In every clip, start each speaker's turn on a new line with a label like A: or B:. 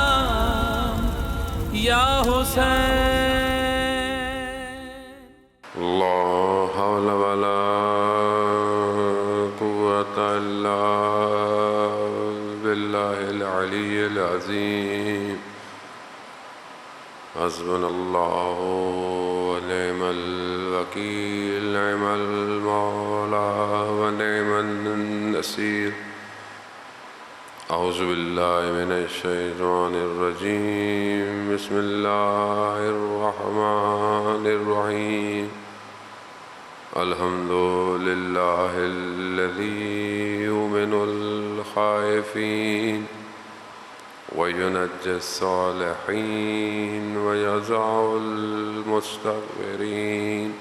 A: سلام یا حسین
B: لا حول ولا قوة إلا بالله العلي العظيم حسبنا الله ونعم الوكيل نعم المولى ونعم النصير أعوذ بالله من الشيطان الرجيم بسم الله الرحمن الرحيم الحمد لله الذي يؤمن الخائفين وينجي الصالحين ويزع المستكبرين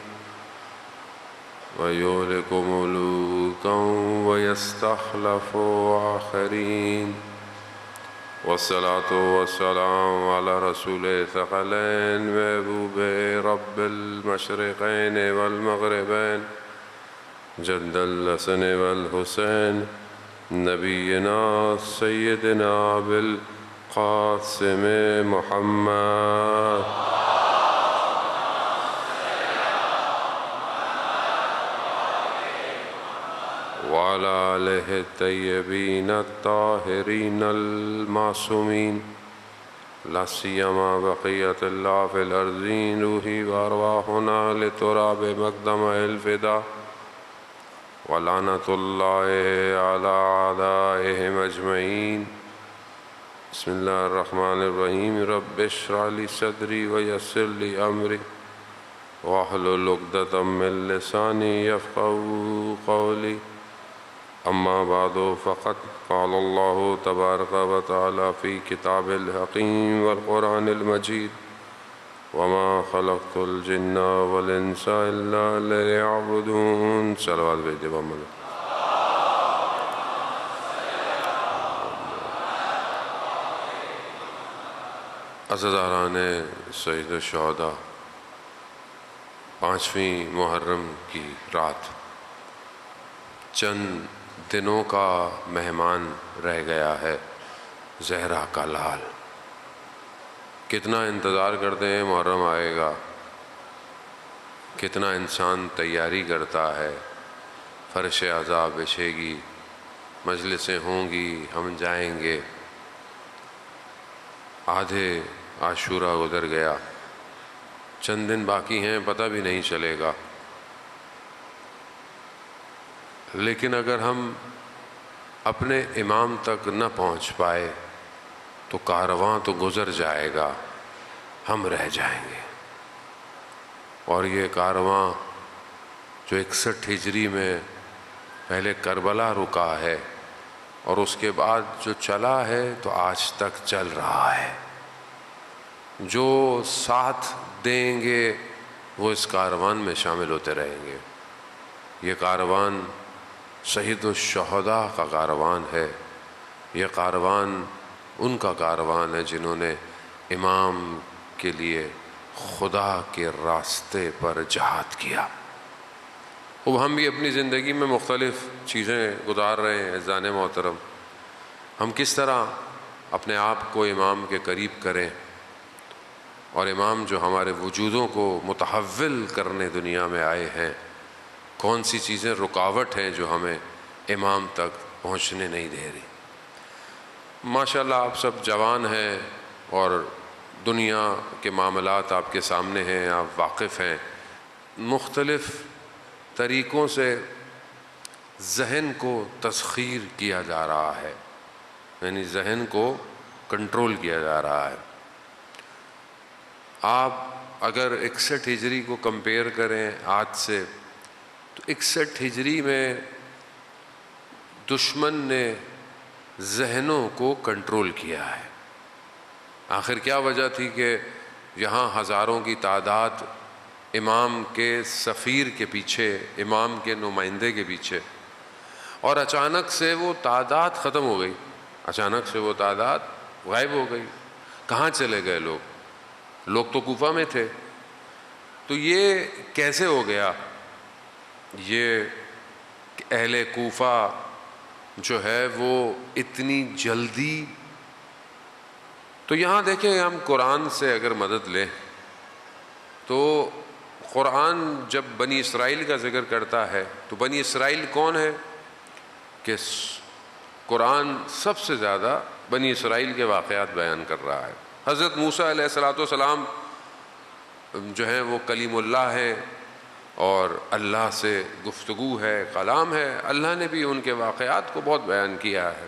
B: ويهلك ملوكا ويستخلف آخرين والصلاة والسلام على رسول ثقلين محبوب رب المشرقين والمغربين جد الحسن والحسين نبينا سيدنا بالقاسم محمد وعلى آله الطيبين الطاهرين المعصومين لا سيما بقية الله في الأرضين روحي وأرواحنا لتراب مقدم الفداء ولعنة الله على أعدائهم أجمعين بسم الله الرحمن الرحيم رب اشرح لي صدري ويسر لي أمري واحلل عقدة من لساني يفقهوا قولي أما بعد فقد قال الله تبارك وتعالى في كتاب الحكيم والقرآن المجيد وما خلقت الجن والإنس إلا ليعبدون صلوات بھیجے محمد عزیزان سید الشہداء 5ویں محرم کی رات چند دنوں کا مہمان رہ گیا ہے زہرا کا لال کتنا انتظار کرتے ہیں محرم آئے گا کتنا انسان تیاری کرتا ہے فرش عزا بچھے گی مجلسیں ہوں گی ہم جائیں گے آدھے عاشورہ گزر گیا چند دن باقی ہیں پتہ بھی نہیں چلے گا لیکن اگر ہم اپنے امام تک نہ پہنچ پائے تو کارواں تو گزر جائے گا ہم رہ جائیں گے اور یہ کارواں جو 61 ہجری میں پہلے کربلا رکا ہے اور اس کے بعد جو چلا ہے تو آج تک چل رہا ہے جو ساتھ دیں گے وہ اس کاروان میں شامل ہوتے رہیں گے یہ کاروان سید الشہداء کا کاروان ہے یہ کاروان ان کا کاروان ہے جنہوں نے امام کے لیے خدا کے راستے پر جہاد کیا اب ہم بھی اپنی زندگی میں مختلف چیزیں گزار رہے ہیں عزیزان محترم ہم کس طرح اپنے آپ کو امام کے قریب کریں اور امام جو ہمارے وجودوں کو متحول کرنے دنیا میں آئے ہیں کون سی چیزیں رکاوٹ ہیں جو ہمیں امام تک پہنچنے نہیں دے رہی ماشاءاللہ آپ سب جوان ہیں اور دنیا کے معاملات آپ کے سامنے ہیں آپ واقف ہیں مختلف طریقوں سے ذہن کو تسخیر کیا جا رہا ہے یعنی ذہن کو کنٹرول کیا جا رہا ہے آپ اگر 61 ہجری کو کمپیئر کریں آج سے تو 61 ہجری میں دشمن نے ذہنوں کو کنٹرول کیا ہے آخر کیا وجہ تھی کہ یہاں ہزاروں کی تعداد امام کے سفیر کے پیچھے امام کے نمائندے کے پیچھے اور اچانک سے وہ تعداد ختم ہو گئی اچانک سے وہ تعداد غائب ہو گئی. کہاں چلے گئے لوگ؟ لوگ تو کوفہ میں تھے. تو یہ کیسے ہو گیا؟ یہ اہل کوفہ جو ہے وہ اتنی جلدی. تو یہاں دیکھیں ہم قرآن سے اگر مدد لیں تو قرآن جب بنی اسرائیل کا ذکر کرتا ہے تو بنی اسرائیل کون ہے؟ کہ قرآن سب سے زیادہ بنی اسرائیل کے واقعات بیان کر رہا ہے. حضرت موسیٰ علیہ الصلوۃ والسلام جو ہیں وہ کلیم اللہ ہیں اور اللہ سے گفتگو ہے، کلام ہے. اللہ نے بھی ان کے واقعات کو بہت بیان کیا ہے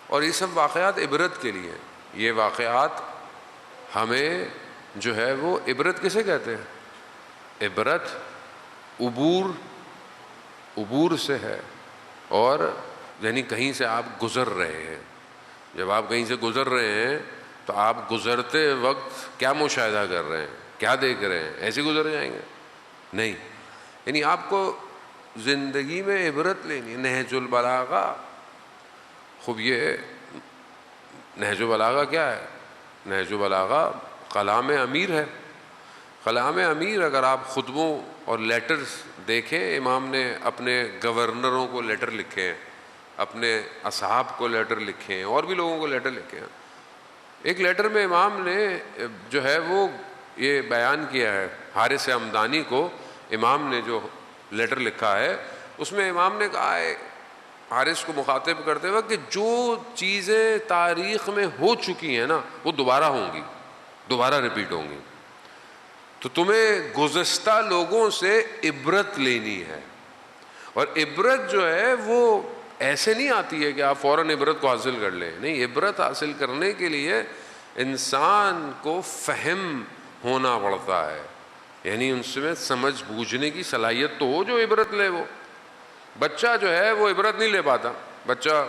B: اور یہ سب واقعات عبرت کے لیے ہیں. یہ واقعات ہمیں جو ہے وہ عبرت کسے کہتے ہیں؟ عبرت عبور سے ہے. اور یعنی کہیں سے آپ گزر رہے ہیں. جب آپ کہیں سے گزر رہے ہیں تو آپ گزرتے وقت کیا مشاہدہ کر رہے ہیں؟ کیا دیکھ رہے ہیں؟ ایسے گزر جائیں گے؟ نہیں. یعنی آپ کو زندگی میں عبرت لینی. نہج البلاغہ، خوب یہ نہج البلاغہ کیا ہے؟ نہج البلاغہ کلام امیر ہے. کلام امیر اگر آپ خطبوں اور لیٹرز دیکھیں، امام نے اپنے گورنروں کو لیٹر لکھے ہیں، اپنے اصحاب کو لیٹر لکھے ہیں، اور بھی لوگوں کو لیٹر لکھے ہیں. ایک لیٹر میں امام نے جو ہے وہ یہ بیان کیا ہے، حارث ہمدانی کو امام نے جو لیٹر لکھا ہے اس میں امام نے کہا ہے حارث کو مخاطب کرتے وقت کہ جو چیزیں تاریخ میں ہو چکی ہیں نا وہ دوبارہ ہوں گی، دوبارہ ریپیٹ ہوں گی. تو تمہیں گزشتہ لوگوں سے عبرت لینی ہے. اور عبرت جو ہے وہ ایسے نہیں آتی ہے کہ آپ فوراً عبرت کو حاصل کر لیں. نہیں، عبرت حاصل کرنے کے لیے انسان کو فہم ہونا پڑتا ہے. یعنی ان سے سمجھ بوجھنے کی صلاحیت تو ہو جو عبرت لے. وہ بچہ جو ہے وہ عبرت نہیں لے پاتا. بچہ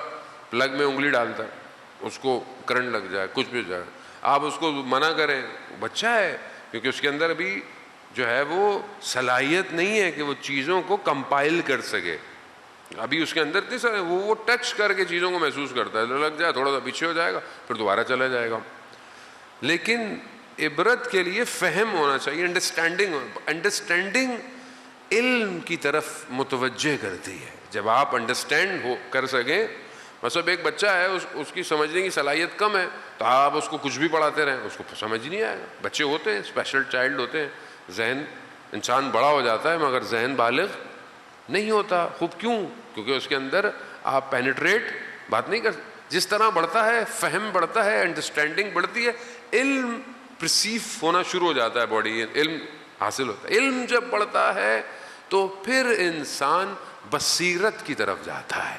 B: پلگ میں انگلی ڈالتا ہے، اس کو کرنٹ لگ جائے، کچھ بھی جائے، آپ اس کو منع کریں، بچہ ہے، کیونکہ اس کے اندر ابھی جو ہے وہ صلاحیت نہیں ہے کہ وہ چیزوں کو کمپائل کر سکے. ابھی اس کے اندر اتنی سارے وہ ٹچ کر کے چیزوں کو محسوس کرتا ہے، لگ جائے تھوڑا سا پیچھے ہو جائے گا پھر دوبارہ چلا جائے گا. لیکن عبرت کے لیے فہم ہونا چاہیے. انڈرسٹینڈنگ علم کی طرف متوجہ کرتی ہے. جب آپ انڈرسٹینڈ کر سکیں، مثلا ایک بچہ ہے اس کی سمجھنے کی صلاحیت کم ہے تو آپ اس کو کچھ بھی پڑھاتے رہیں اس کو سمجھ نہیں آئے گا. بچے ہوتے ہیں، اسپیشل چائلڈ ہوتے ہیں، ذہن انسان بڑا ہو جاتا ہے مگر ذہن بالغ نہیں ہوتا. خوب کیوں؟ کیونکہ اس کے اندر آپ پینیٹریٹ بات نہیں کر. جس طرح بڑھتا ہے فہم بڑھتا ہے، انڈرسٹینڈنگ بڑھتی ہے، علم پرسیو ہونا شروع ہو جاتا ہے، باڈی علم حاصل ہوتا ہے. علم جب بڑھتا ہے تو پھر انسان بصیرت کی طرف جاتا ہے.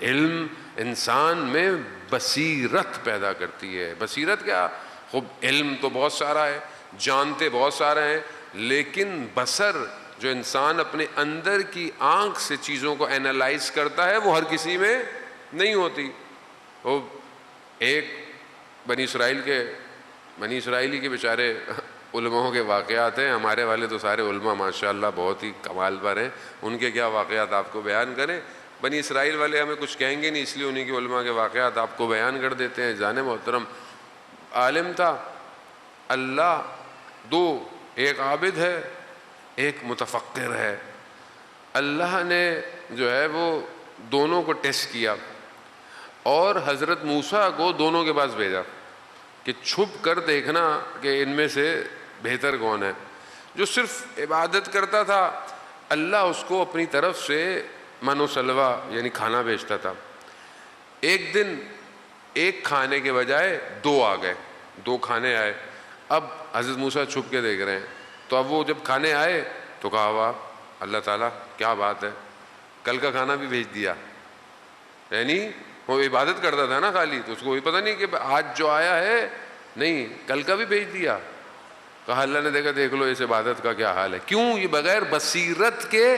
B: علم انسان میں بصیرت پیدا کرتی ہے. بصیرت کیا؟ خوب علم تو بہت سارا ہے، جانتے بہت سارے ہیں، لیکن بصر جو انسان اپنے اندر کی آنکھ سے چیزوں کو اینالائز کرتا ہے وہ ہر کسی میں نہیں ہوتی. وہ ایک بنی اسرائیلی کے بیچارے علماء کے واقعات ہیں. ہمارے والے تو سارے علماء ماشاءاللہ بہت ہی کمال پر ہیں، ان کے کیا واقعات آپ کو بیان کریں. بنی اسرائیل والے ہمیں کچھ کہیں گے نہیں، اس لیے انہیں کے علماء کے واقعات آپ کو بیان کر دیتے ہیں. جانے محترم، عالم تھا اللہ دو، ایک عابد ہے ایک متفکر ہے. اللہ نے جو ہے وہ دونوں کو ٹیسٹ کیا اور حضرت موسیٰ کو دونوں کے پاس بھیجا کہ چھپ کر دیکھنا کہ ان میں سے بہتر کون ہے. جو صرف عبادت کرتا تھا اللہ اس کو اپنی طرف سے من و سلوہ یعنی کھانا بھیجتا تھا. ایک دن ایک کھانے کے بجائے دو آ گئے، دو کھانے آئے. اب حضرت موسیٰ چھپ کے دیکھ رہے ہیں تو اب وہ جب کھانے آئے تو کہا واہ اللہ تعالیٰ کیا بات ہے، کل کا کھانا بھی بھیج دیا. یعنی وہ عبادت کرتا تھا نا خالی، تو اس کو بھی پتہ نہیں کہ آج جو آیا ہے نہیں کل کا بھی بھیج دیا. کہا اللہ نے دیکھا دیکھ لو اس عبادت کا کیا حال ہے. کیوں؟ یہ بغیر بصیرت کے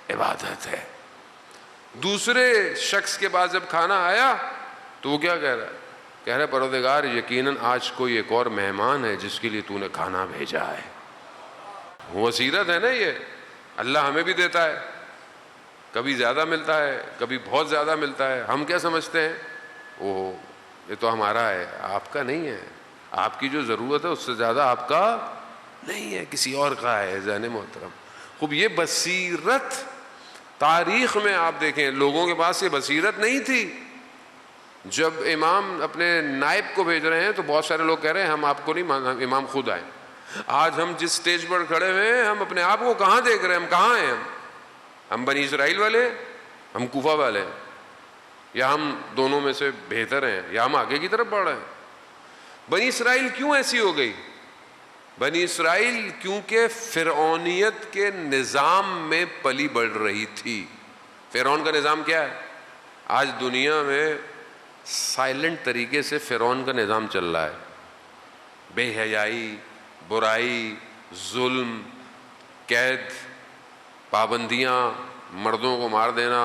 B: عبادت ہے. دوسرے شخص کے پاس جب کھانا آیا تو وہ کیا کہہ رہا ہے پروردگار یقیناً آج کوئی ایک اور مہمان ہے جس کے لیے تو نے کھانا بھیجا ہے. بصیرت ہے نا یہ. اللہ ہمیں بھی دیتا ہے، کبھی زیادہ ملتا ہے کبھی بہت زیادہ ملتا ہے. ہم کیا سمجھتے ہیں وہ یہ تو ہمارا ہے، آپ کا نہیں ہے، آپ کی جو ضرورت ہے اس سے زیادہ آپ کا نہیں ہے، کسی اور کا ہے. ذہن محترم، خوب یہ بصیرت تاریخ میں آپ دیکھیں لوگوں کے پاس یہ بصیرت نہیں تھی. جب امام اپنے نائب کو بھیج رہے ہیں تو بہت سارے لوگ کہہ رہے ہیں ہم آپ کو نہیں، امام خود آئیں. آج ہم جس سٹیج پر کھڑے ہوئے ہیں ہم اپنے آپ کو کہاں دیکھ رہے ہیں؟ ہم کہاں ہیں؟ ہم بنی اسرائیل والے، ہم کوفہ والے، یا ہم دونوں میں سے بہتر ہیں، یا ہم آگے کی طرف بڑھ رہے ہیں؟ بنی اسرائیل کیوں ایسی ہو گئی؟ بنی اسرائیل کیونکہ فرعونیت کے نظام میں پلی بڑھ رہی تھی. فرعون کا نظام کیا ہے؟ آج دنیا میں سائلنٹ طریقے سے فرعون کا نظام چل رہا ہے. بے حیائی، برائی، ظلم، قید، پابندیاں، مردوں کو مار دینا،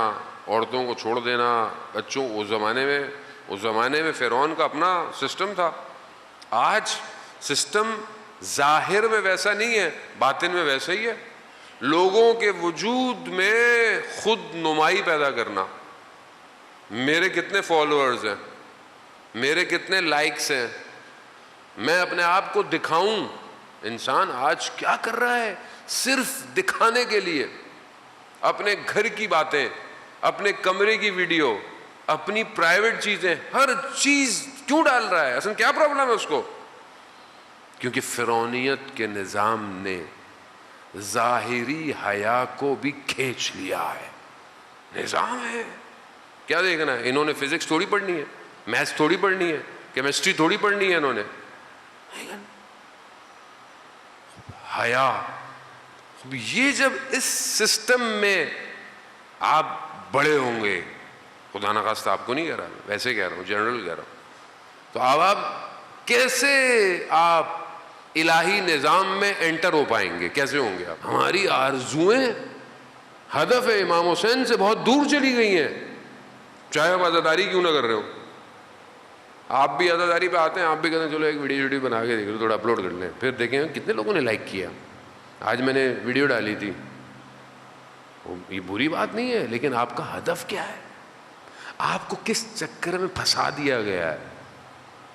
B: عورتوں کو چھوڑ دینا، بچوں. اس زمانے میں فرعون کا اپنا سسٹم تھا. آج سسٹم ظاہر میں ویسا نہیں ہے، باطن میں ویسا ہی ہے. لوگوں کے وجود میں خود نمائی پیدا کرنا، میرے کتنے فالوورز ہیں، میرے کتنے لائکس ہیں، میں اپنے آپ کو دکھاؤں. انسان آج کیا کر رہا ہے؟ صرف دکھانے کے لیے اپنے گھر کی باتیں، اپنے کمرے کی ویڈیو، اپنی پرائیویٹ چیزیں، ہر چیز کیوں ڈال رہا ہے؟ اصل کیا پرابلم ہے اس کو؟ کیونکہ فرعونیت کے نظام نے ظاہری حیا کو بھی کھینچ لیا ہے. نظام ہے، کیا دیکھنا ہے؟ انہوں نے فزکس تھوڑی پڑھنی ہے، میتھس تھوڑی پڑھنی ہے، کیمسٹری تھوڑی پڑھنی ہے. انہوں نے حیا. یہ جب اس سسٹم میں آپ بڑے ہوں گے، خدا نخواستہ آپ کو نہیں کہہ رہا، ویسے کہہ رہا ہوں، جنرل کہہ رہا ہوں، تو اب آپ کیسے آپ الہی نظام میں انٹر ہو پائیں گے؟ کیسے ہوں گے آپ؟ ہماری آرزوئیں ہدف امام حسین سے بہت دور چلی گئی ہیں، چاہے آپ عزاداری کیوں نہ کر رہے ہو. آپ بھی عزاداری پہ آتے ہیں، آپ بھی کہتے ہیں چلو ایک ویڈیو بنا کے دیکھ لو، تھوڑا اپلوڈ کر لیں، پھر دیکھیں کتنے لوگوں نے لائک کیا. آج میں نے ویڈیو ڈالی تھی، یہ بری بات نہیں ہے، لیکن آپ کا ہدف کیا ہے؟ آپ کو کس چکر میں پھنسا دیا گیا ہے؟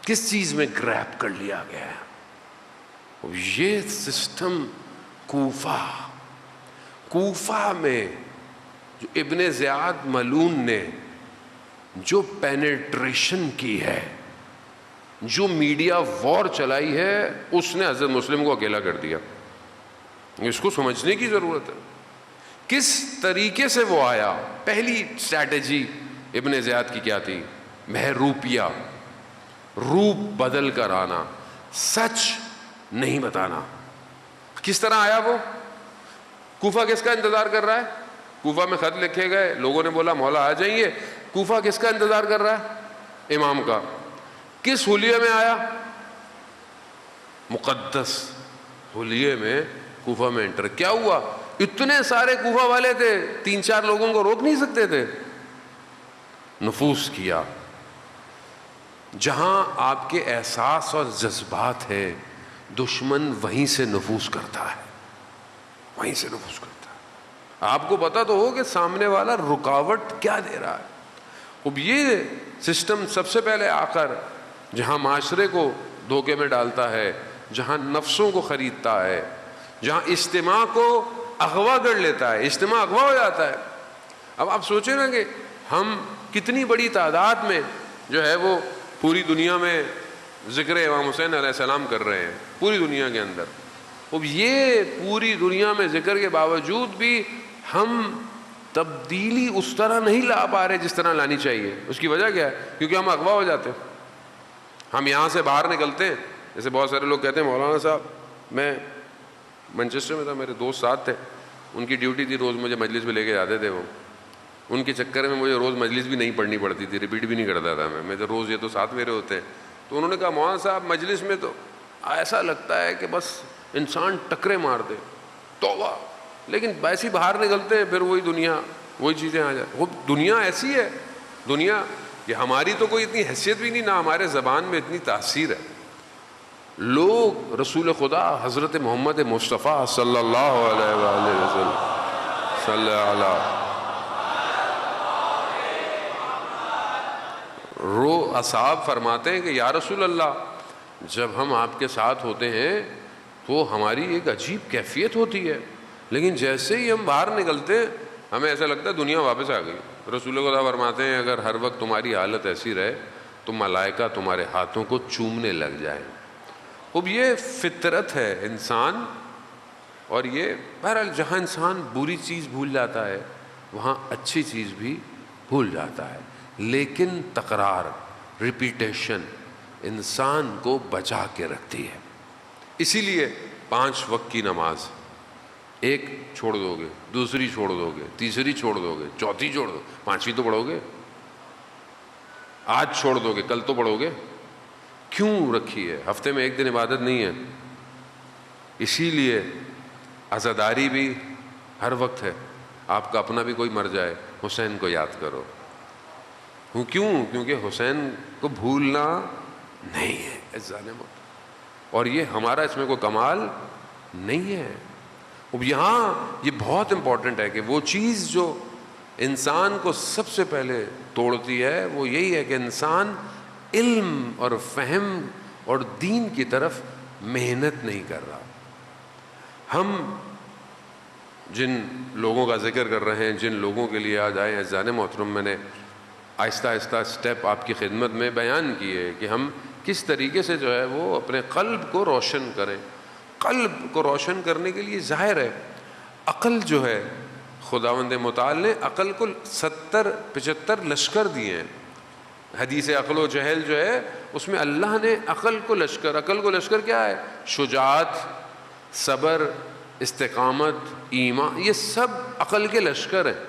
B: کس چیز میں گریب کر لیا گیا ہے؟ یہ سسٹم کوفہ میں جو ابن زیاد ملعون نے جو پینیٹریشن کی ہے، جو میڈیا وار چلائی ہے، اس نے حضرت مسلم کو اکیلا کر دیا. اس کو سمجھنے کی ضرورت ہے کس طریقے سے وہ آیا. پہلی اسٹریٹجی ابن زیاد کی کیا تھی؟ محروپیہ، روپ بدل کر آنا، سچ نہیں بتانا. کس طرح آیا وہ؟ کوفہ کس کا انتظار کر رہا ہے؟ کوفہ میں خط لکھے گئے، لوگوں نے بولا مولا آ جائیے. کوفہ کس کا انتظار کر رہا ہے؟ امام کا. کس حلیے میں آیا؟ مقدس حلیے میں کوفہ میں انٹر. کیا ہوا؟ اتنے سارے کوفہ والے تھے، 3-4 لوگوں کو روک نہیں سکتے تھے. نفوذ کیا. جہاں آپ کے احساس اور جذبات ہیں، دشمن وہیں سے نفوذ کرتا ہے، وہیں سے نفوذ کرتا ہے. آپ کو پتا تو ہو کہ سامنے والا رکاوٹ کیا دے رہا ہے. اب یہ سسٹم سب سے پہلے آ کر جہاں معاشرے کو دھوکے میں ڈالتا ہے، جہاں نفسوں کو خریدتا ہے، جہاں اجتماع کو اغوا کر لیتا ہے، اجتماع اغوا ہو جاتا ہے. اب آپ سوچیں نا کہ ہم کتنی بڑی تعداد میں جو ہے وہ پوری دنیا میں ذکر امام حسین علیہ السلام کر رہے ہیں، پوری دنیا کے اندر. اب یہ پوری دنیا میں ذکر کے باوجود بھی ہم تبدیلی اس طرح نہیں لا پا رہے جس طرح لانی چاہیے. اس کی وجہ کیا ہے؟ کیونکہ ہم اغوا ہو جاتے ہیں. ہم یہاں سے باہر نکلتے ہیں، جیسے بہت سارے لوگ کہتے ہیں مولانا صاحب، میں مانچسٹر میں تھا، میرے دوست ساتھ تھے، ان کی ڈیوٹی تھی، روز مجھے مجلس میں لے کے جاتے تھے. وہ ان کے چکر میں مجھے روز مجلس بھی نہیں پڑھنی پڑتی تھی، ریپیٹ بھی نہیں کرتا تھا میں تو روز، یہ تو ساتھ میرے ہوتے ہیں. تو انہوں نے کہا مولانا صاحب مجلس میں تو ایسا لگتا ہے کہ بس انسان ٹکرے مار دے، توبہ، لیکن ویسے باہر نکلتے ہیں پھر وہی دنیا، وہی چیزیں آ جائیں. وہ دنیا ایسی ہے، دنیا یہ ہماری تو کوئی اتنی حیثیت بھی نہیں، نہ ہمارے زبان میں اتنی تاثیر ہے. لوگ رسول خدا حضرت محمد مصطفیٰ صلی اللہ علیہ وآلہ وسلم صلی اللہ اصحاب فرماتے ہیں کہ یا رسول اللہ جب ہم آپ کے ساتھ ہوتے ہیں تو ہماری ایک عجیب کیفیت ہوتی ہے، لیکن جیسے ہی ہم باہر نکلتے ہیں ہمیں ایسا لگتا ہے دنیا واپس آ گئی۔ رسول خدا فرماتے ہیں اگر ہر وقت تمہاری حالت ایسی رہے تو ملائکہ تمہارے ہاتھوں کو چومنے لگ جائیں۔ اب یہ فطرت ہے انسان، اور یہ بہرحال جہاں انسان بری چیز بھول جاتا ہے وہاں اچھی چیز بھی بھول جاتا ہے، لیکن تکرار، ریپیٹیشن انسان کو بچا کے رکھتی ہے۔ اسی لیے 5 وقت کی نماز ایک چھوڑ دو گے، دوسری چھوڑ دو گے، تیسری چھوڑ دو گے، چوتھی چھوڑ دو، 5ویں تو پڑھو گے، آج چھوڑ دو گے کل تو پڑھو گے۔ کیوں رکھی ہے؟ ہفتے میں ایک دن عبادت نہیں ہے، اسی لیے عزاداری بھی ہر وقت ہے۔ آپ کا اپنا بھی کوئی مر جائے حسین کو یاد کرو، کیوں؟ کیونکہ حسین کو بھولنا نہیں ہے ظالم، اور یہ ہمارا اس میں کوئی کمال نہیں ہے۔ اب یہاں یہ بہت امپورٹنٹ ہے کہ وہ چیز جو انسان کو سب سے پہلے توڑتی ہے وہ یہی ہے کہ انسان علم اور فہم اور دین کی طرف محنت نہیں کر رہا۔ ہم جن لوگوں کا ذکر کر رہے ہیں، جن لوگوں کے لیے آج آئے ہیں عزیزان محترم، میں نے آہستہ آہستہ اسٹیپ آپ کی خدمت میں بیان کیے کہ ہم کس طریقے سے جو ہے وہ اپنے قلب کو روشن کریں۔ قلب کو روشن کرنے کے لیے ظاہر ہے عقل جو ہے، خداوند متعال نے عقل کو 75 لشکر دیے ہیں۔ حدیث عقل و جہل جو ہے اس میں اللہ نے عقل کو لشکر کیا ہے؟ شجاعت، صبر، استقامت، ایمان، یہ سب عقل کے لشکر ہیں۔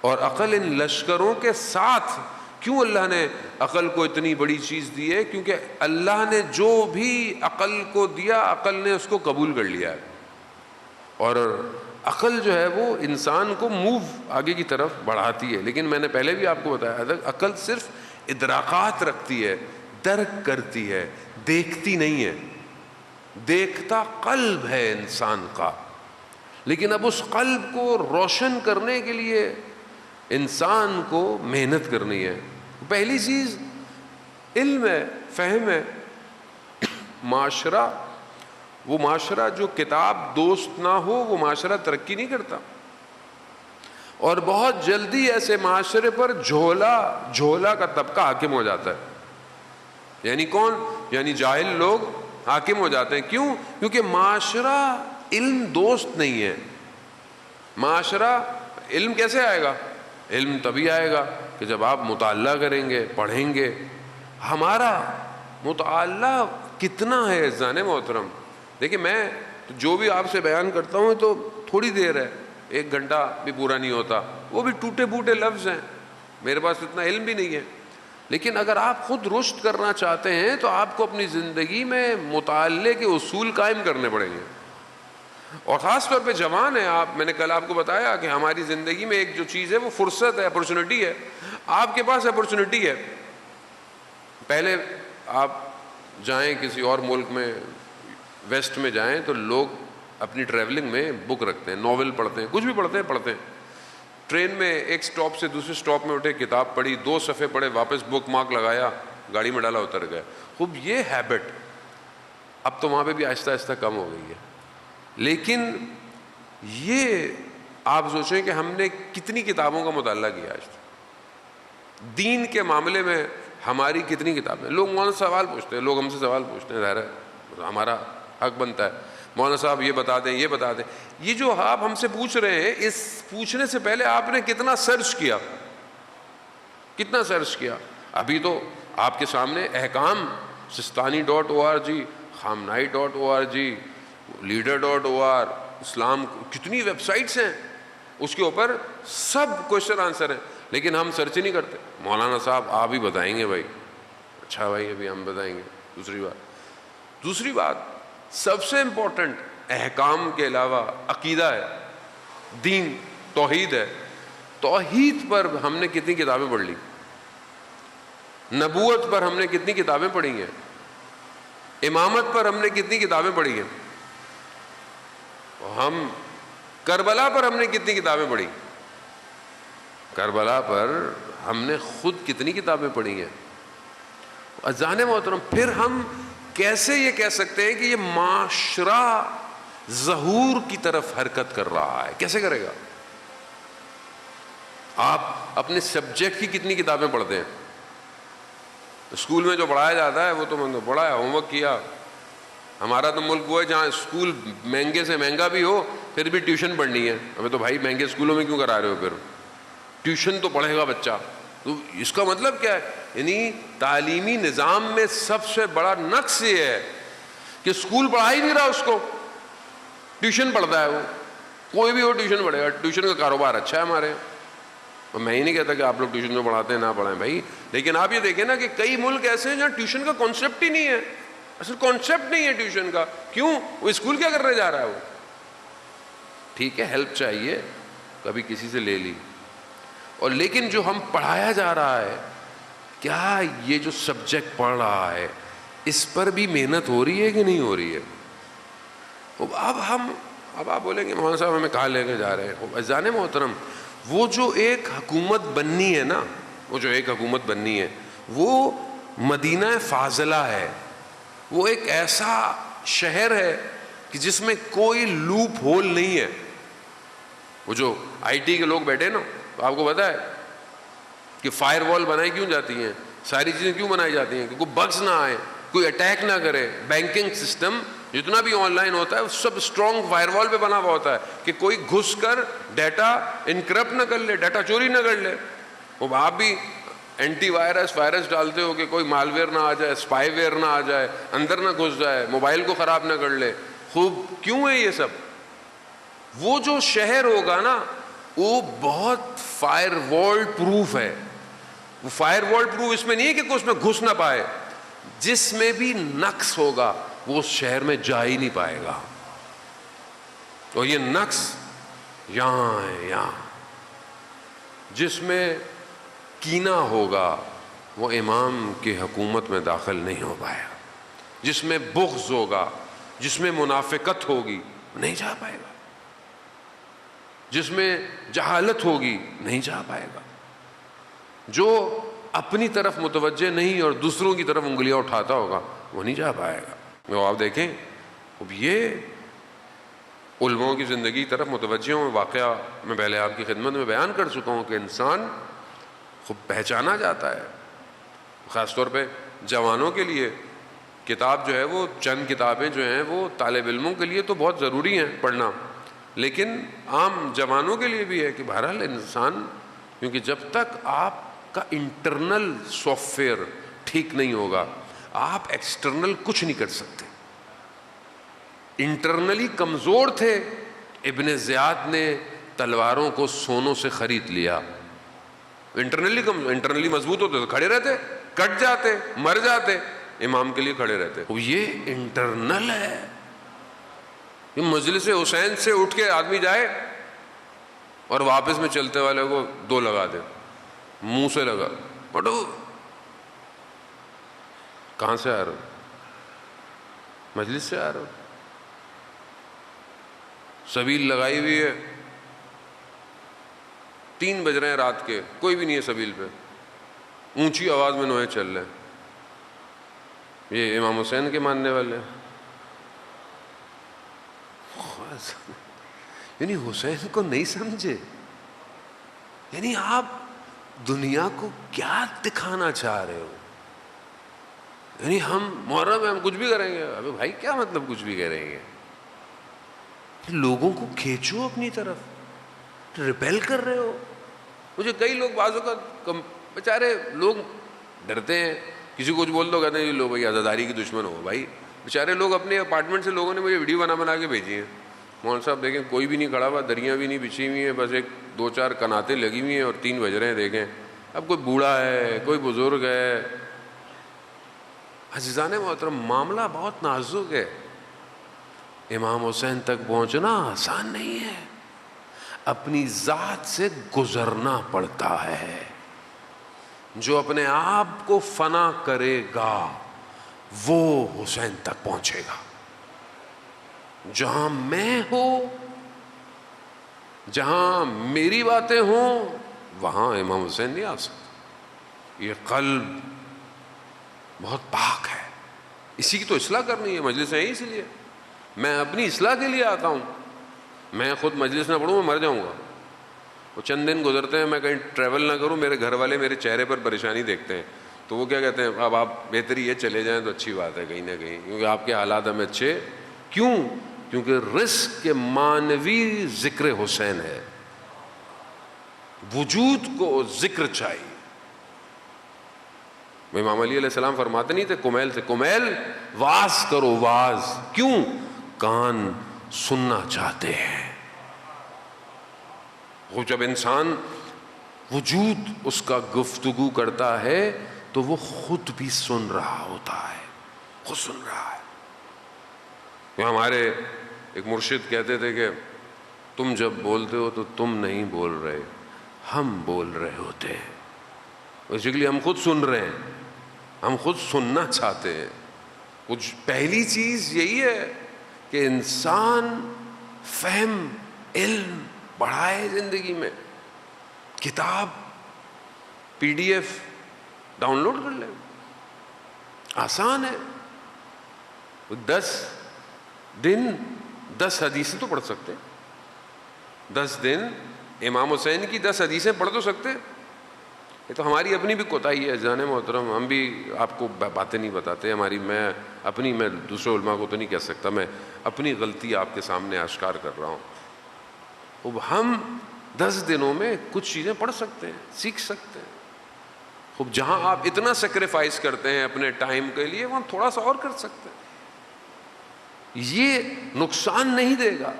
B: اور عقل ان لشکروں کے ساتھ، کیوں اللہ نے عقل کو اتنی بڑی چیز دی ہے؟ کیونکہ اللہ نے جو بھی عقل کو دیا عقل نے اس کو قبول کر لیا ہے، اور عقل جو ہے وہ انسان کو آگے کی طرف بڑھاتی ہے۔ لیکن میں نے پہلے بھی آپ کو بتایا تھا عقل صرف ادراکات رکھتی ہے، درک کرتی ہے، دیکھتی نہیں ہے۔ دیکھتا قلب ہے انسان کا، لیکن اب اس قلب کو روشن کرنے کے لیے انسان کو محنت کرنی ہے۔ پہلی چیز علم ہے، فہم ہے۔ وہ معاشرہ جو کتاب دوست نہ ہو وہ معاشرہ ترقی نہیں کرتا، اور بہت جلدی ایسے معاشرے پر جھولا کا طبقہ حاکم ہو جاتا ہے۔ یعنی کون؟ یعنی جاہل لوگ حاکم ہو جاتے ہیں۔ کیوں؟ کیونکہ معاشرہ علم دوست نہیں ہے۔ معاشرہ علم کیسے آئے گا؟ علم تبھی آئے گا کہ جب آپ مطالعہ کریں گے، پڑھیں گے۔ ہمارا مطالعہ کتنا ہے عزیزان محترم؟ دیکھیں میں جو بھی آپ سے بیان کرتا ہوں تو تھوڑی دیر ہے، 1 گھنٹہ بھی پورا نہیں ہوتا، وہ بھی ٹوٹے پھوٹے لفظ ہیں، میرے پاس اتنا علم بھی نہیں ہے۔ لیکن اگر آپ خود رشد کرنا چاہتے ہیں تو آپ کو اپنی زندگی میں مطالعے کے اصول قائم کرنے پڑیں گے، اور خاص طور پہ جوان ہیں آپ۔ میں نے کل آپ کو بتایا کہ ہماری زندگی میں ایک جو چیز ہے وہ فرصت ہے، اپرچونٹی ہے۔ آپ کے پاس اپرچونٹی ہے۔ پہلے آپ جائیں کسی اور ملک میں، ویسٹ میں جائیں تو لوگ اپنی ٹریولنگ میں بک رکھتے ہیں، ناول پڑھتے ہیں، کچھ بھی پڑھتے ہیں۔ ٹرین میں ایک سٹاپ سے دوسرے سٹاپ میں اٹھے، کتاب پڑھی، 2 صفحے پڑھے، واپس بک مارک لگایا، گاڑی میں ڈالا، اتر گئے۔ خوب یہ ہیبٹ اب تو وہاں پہ بھی آہستہ آہستہ کم ہو گئی ہے۔ لیکن یہ آپ سوچیں کہ ہم نے کتنی کتابوں کا مطالعہ کیا آج تک؟ دین کے معاملے میں ہماری کتنی کتابیں؟ لوگ مولانا سوال پوچھتے ہیں، لوگ ہم سے سوال پوچھتے ہیں، ظاہر ہے ہمارا حق بنتا ہے، مولانا صاحب یہ بتا دیں، یہ بتا دیں۔ یہ جو آپ ہم سے پوچھ رہے ہیں، اس پوچھنے سے پہلے آپ نے کتنا سرچ کیا؟ ابھی تو آپ کے سامنے احکام sistani.org، khamenei.org، leader.org، اسلام، کتنی ویب سائٹس ہیں، اس کے اوپر سب کوشچن آنسر ہیں، لیکن ہم سرچ نہیں کرتے۔ مولانا صاحب آپ ہی بتائیں گے بھائی، اچھا بھائی ابھی ہم بتائیں گے۔ دوسری بات سب سے امپورٹنٹ احکام کے علاوہ عقیدہ ہے، دین، توحید ہے۔ توحید پر ہم نے کتنی کتابیں پڑھ لی؟ نبوت پر ہم نے کتنی کتابیں پڑھی ہیں؟ امامت پر ہم نے کتنی کتابیں پڑھی ہیں؟ ہم کربلا پر ہم نے کتنی کتابیں پڑھی؟ کربلا پر ہم نے خود کتنی کتابیں پڑھی ہیں؟ عزیزان محترم پھر ہم کیسے یہ کہہ سکتے ہیں کہ یہ معاشرہ ظہور کی طرف حرکت کر رہا ہے؟ کیسے کرے گا؟ آپ اپنے سبجیکٹ کی کتنی کتابیں پڑھتے ہیں؟ اسکول میں جو پڑھایا جاتا ہے وہ تو میں نے پڑھا ہے، ہوم ورک کیا. ہمارا تو ملک وہ ہے جہاں اسکول مہنگے سے مہنگا بھی ہو پھر بھی ٹیوشن پڑھنی ہے. ہمیں تو بھائی مہنگے اسکولوں میں کیوں کرا رہے ہو؟ پھر ٹیوشن تو پڑھے گا بچہ. تو اس کا مطلب کیا ہے؟ یعنی تعلیمی نظام میں سب سے بڑا نقص یہ ہے کہ اسکول پڑھا ہی نہیں رہا اس کو، ٹیوشن پڑھتا ہے. وہ کوئی بھی ہو ٹیوشن پڑھے گا. ٹیوشن کا کاروبار اچھا ہے ہمارے. اور میں ہی نہیں کہتا کہ آپ لوگ ٹیوشن جو پڑھاتے ہیں نہ پڑھائیں بھائی، لیکن آپ یہ دیکھیں نا کہ کئی ملک ایسے ہیں جہاں ٹیوشن کا کانسیپٹ ہی نہیں ہے. اصل کانسیپٹ نہیں ہے ٹیوشن کا. کیوں؟ وہ اسکول کیا کرنے جا رہا ہے؟ وہ ٹھیک ہے ہیلپ چاہیے، کبھی کسی سے لے لی، اور لیکن جو ہم پڑھایا جا رہا ہے، کیا یہ جو سبجیکٹ پڑھ رہا ہے اس پر بھی محنت ہو رہی ہے کہ نہیں ہو رہی ہے؟ اب آپ بولیں گے مولانا صاحب ہمیں کہاں لے کے جا رہے ہیں؟ عزیزان محترم وہ جو ایک حکومت بننی ہے نا، وہ جو ایک حکومت بننی ہے وہ مدینہ فاضلہ ہے. وہ ایک ایسا شہر ہے کہ جس میں کوئی لوپ ہول نہیں ہے. وہ جو آئی ٹی کے لوگ بیٹھے نا، تو آپ کو پتا ہے کہ فائر وال بنائی کیوں جاتی ہیں، ساری چیزیں کیوں بنائی جاتی ہیں کہ کوئی بگز نہ آئے، کوئی اٹیک نہ کرے. بینکنگ سسٹم جتنا بھی آن لائن ہوتا ہے وہ سب اسٹرانگ فائر وال پہ بنا ہوا ہوتا ہے کہ کوئی گھس کر ڈیٹا انکرپٹ نہ کر لے، ڈیٹا چوری نہ کر لے. وہ آپ بھی اینٹی وائرس ڈالتے ہو کہ کوئی مال ویئر نہ آ جائے، اسپائی ویئر نہ آ جائے، اندر نہ گھس جائے، موبائل کو خراب نہ کر لے. خوب کیوں ہے یہ سب؟ وہ جو شہر ہوگا نا وہ بہت فائر وال پروف ہے. وہ فائر وال پروف اس میں نہیں ہے کہ کوئی اس میں گھس نہ پائے، جس میں بھی نقص ہوگا وہ اس شہر میں جا ہی نہیں پائے گا. اور یہ نقص یہاں ہے، یہاں جس میں کینہ ہوگا وہ امام کی حکومت میں داخل نہیں ہو پائے گا. جس میں بغض ہوگا، جس میں منافقت ہوگی نہیں جا پائے گا. جس میں جہالت ہوگی نہیں جا پائے گا. جو اپنی طرف متوجہ نہیں اور دوسروں کی طرف انگلیاں اٹھاتا ہوگا وہ نہیں جا پائے گا. آپ دیکھیں اب یہ علماء کی زندگی کی طرف متوجہ ہوں. واقعہ میں پہلے آپ کی خدمت میں بیان کر چکا ہوں کہ انسان خوب پہچانا جاتا ہے. خاص طور پہ جوانوں کے لیے کتاب جو ہے وہ چند کتابیں جو ہیں وہ طالب علموں کے لیے تو بہت ضروری ہیں پڑھنا، لیکن عام جوانوں کے لیے بھی ہے کہ بہرحال انسان، کیونکہ جب تک آپ کا انٹرنل سافٹ ویئر ٹھیک نہیں ہوگا آپ ایکسٹرنل کچھ نہیں کر سکتے. انٹرنلی کمزور تھے، ابن زیاد نے تلواروں کو سونوں سے خرید لیا. انٹرنلی مضبوط ہوتے تو کھڑے رہتے، کٹ جاتے، مر جاتے، امام کے لیے کھڑے رہتے. یہ انٹرنل ہے. یہ مجلس حسین سے اٹھ کے آدمی جائے اور واپس میں چلتے والے کو دو لگا دے، منہ سے لگا، پٹو کہاں سے آ رہا ہو؟ مجلس سے آ رہا ہو. سبیل لگائی ہوئی ہے، 3 بج رہے ہیں رات کے، کوئی بھی نہیں ہے سبیل پہ، اونچی آواز میں نوحے چل رہے ہیں. یہ امام حسین کے ماننے والے ہیں. یعنی حسین کو نہیں سمجھے. یعنی آپ دنیا کو کیا دکھانا چاہ رہے ہو؟ یعنی ہم محرم میں ہم کچھ بھی کریں گے. ابے بھائی کیا مطلب کچھ بھی کریں گے؟ لوگوں کو کھینچو اپنی طرف، ریپیل کر رہے ہو. مجھے کئی لوگ بعضوں کا بیچارے لوگ ڈرتے ہیں، کسی کو کچھ بول دو کہتے ہیں لو بھائی آزاداری کی دشمن ہو. بھائی بیچارے لوگ اپنے اپارٹمنٹ سے لوگوں نے مجھے ویڈیو بنا کے بھیجی ہیں. مولانا صاحب دیکھیں کوئی بھی نہیں کھڑا ہوا، دریاں بھی نہیں بچھی ہوئی ہیں، بس 2-4 کناتیں لگی ہوئی ہیں اور 3 بج رہے ہیں. دیکھیں اب کوئی بوڑھا ہے، کوئی بزرگ ہے. عزیزان محترم معاملہ بہت نازک ہے. امام حسین تک پہنچنا آسان نہیں ہے. اپنی ذات سے گزرنا پڑتا ہے. جو اپنے آپ کو فنا کرے گا وہ حسین تک پہنچے گا. جہاں میں ہوں، جہاں میری باتیں ہوں، وہاں امام حسین نہیں آ سکتا. یہ قلب بہت پاک ہے. اسی کی تو اصلاح کرنی ہے, مجلس ہے اس لیے. میں اپنی اصلاح کے لیے آتا ہوں. میں خود مجلس نہ پڑھوں میں مر جاؤں گا. وہ چند دن گزرتے ہیں میں کہیں ٹریول نہ کروں, میرے گھر والے میرے چہرے پر پریشانی دیکھتے ہیں, تو وہ کیا کہتے ہیں, اب آپ بہتری یہ چلے جائیں تو اچھی بات ہے کہیں نہ کہیں, کیونکہ آپ کے حالات ہمیں اچھے. کیوں؟ کیونکہ رزق کے معنوی ذکر حسین ہے, وجود کو ذکر چاہیے. امام علی علیہ السلام فرماتے نہیں تھے کمیل سے, کمیل واز کرو واز. کیوں؟ کان سننا چاہتے ہیں. وہ جب انسان وجود اس کا گفتگو کرتا ہے تو وہ خود بھی سن رہا ہوتا ہے, خود سن رہا ہے. ہمارے ایک مرشد کہتے تھے کہ تم جب بولتے ہو تو تم نہیں بول رہے, ہم بول رہے ہوتے ہیں. بیسیکلی ہم خود سن رہے ہیں, ہم خود سننا چاہتے ہیں. کچھ پہلی چیز یہی ہے کہ انسان فہم علم بڑھائے زندگی میں. کتاب PDF ڈاؤن لوڈ کر لیں, آسان ہے. 10 دن 10 حدیثیں تو پڑھ سکتے ہیں. 10 دن امام حسین کی 10 حدیثیں پڑھ تو سکتے ہیں. یہ تو ہماری اپنی بھی کوتاہی ہے جان محترم, ہم بھی آپ کو باتیں نہیں بتاتے ہماری. میں دوسرے علماء کو تو نہیں کہہ سکتا, میں اپنی غلطی آپ کے سامنے آشکار کر رہا ہوں. اب ہم 10 دنوں میں کچھ چیزیں پڑھ سکتے ہیں, سیکھ سکتے ہیں. خوب جہاں آپ اتنا سیکریفائس کرتے ہیں اپنے ٹائم کے لیے, وہاں تھوڑا سا اور کر سکتے ہیں. یہ نقصان نہیں دے گا.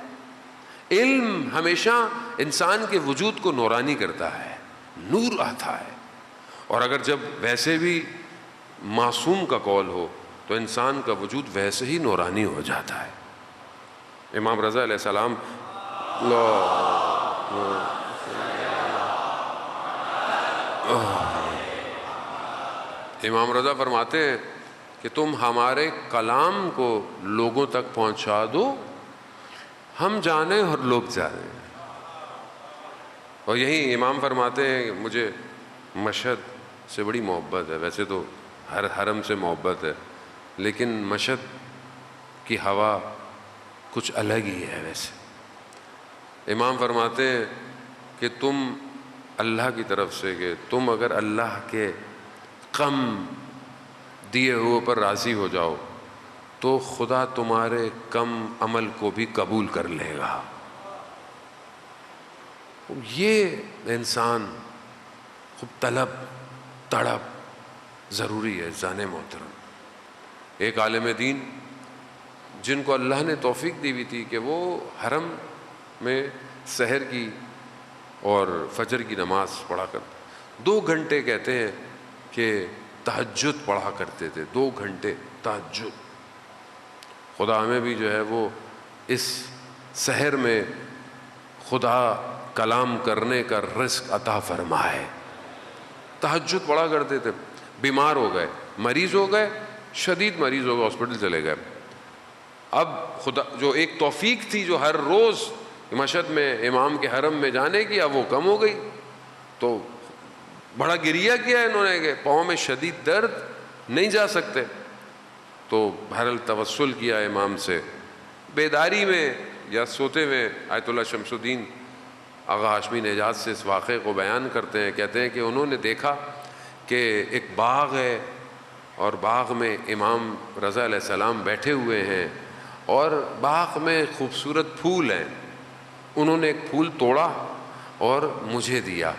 B: علم ہمیشہ انسان کے وجود کو نورانی کرتا ہے, نور آتا ہے. اور اگر جب ویسے بھی معصوم کا قول ہو تو انسان کا وجود ویسے ہی نورانی ہو جاتا ہے. امام رضا علیہ السلام امام رضا فرماتے ہیں کہ تم ہمارے کلام کو لوگوں تک پہنچا دو, ہم جانیں اور لوگ جانیں. اور یہی امام فرماتے ہیں کہ مجھے مشہد سے بڑی محبت ہے. ویسے تو ہر حرم سے محبت ہے, لیکن مشہد کی ہوا کچھ الگ ہی ہے. ویسے امام فرماتے ہیں کہ تم اللہ کی طرف سے, کہ تم اگر اللہ کے کم دیے ہوئے پر راضی ہو جاؤ تو خدا تمہارے کم عمل کو بھی قبول کر لے گا. یہ انسان خوب طلب تڑپ ضروری ہے جان محترم. ایک عالم دین جن کو اللہ نے توفیق دی ہوئی تھی کہ وہ حرم میں سحر کی اور فجر کی نماز پڑھا کرتے, 2 گھنٹے کہتے ہیں کہ تہجد پڑھا کرتے تھے. 2 گھنٹے تہجد. خدا ہمیں بھی جو ہے وہ اس سحر میں خدا کلام کرنے کا رزق عطا فرمائے. تہجد پڑھا کرتے تھے. بیمار ہو گئے, مریض ہو گئے, شدید مریض ہو گئے, ہاسپٹل چلے گئے. اب خدا جو ایک توفیق تھی جو ہر روز مشہد میں امام کے حرم میں جانے کی, اب وہ کم ہو گئی. تو بڑا گریہ کیا انہوں نے کہ پاؤں میں شدید درد, نہیں جا سکتے. تو بہرحال توسل کیا امام سے, بیداری میں یا سوتے میں. آیت اللہ شمس الدین آغا ہاشمی نژاد سے اس واقعے کو بیان کرتے ہیں, کہتے ہیں کہ انہوں نے دیکھا کہ ایک باغ ہے اور باغ میں امام رضا علیہ السلام بیٹھے ہوئے ہیں اور باغ میں خوبصورت پھول ہیں. انہوں نے ایک پھول توڑا اور مجھے دیا